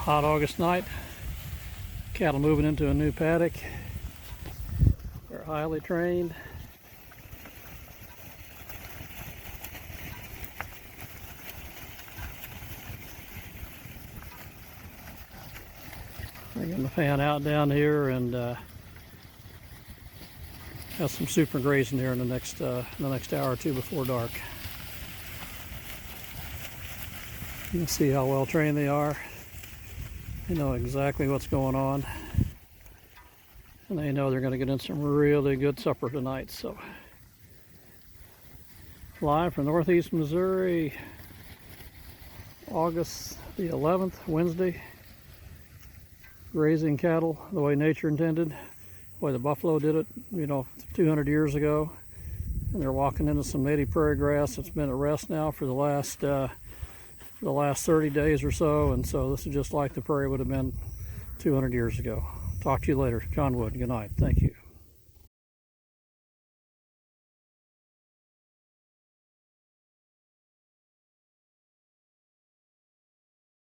Hot August night. Cattle moving into a new paddock. They're highly trained. I'm getting the fan out down here and have some super grazing here in the next hour or two before dark. You can see how well trained they are. They know exactly what's going on, and they know they're going to get in some really good supper tonight. So, live from Northeast Missouri, August the 11th, Wednesday. Grazing cattle the way nature intended, the way the buffalo did it, 200 years ago. And they're walking into some native prairie grass that's been at rest now for the last 30 days or so. And so this is just like the prairie would have been 200 years ago. Talk to you later. John Wood, good night. Thank you.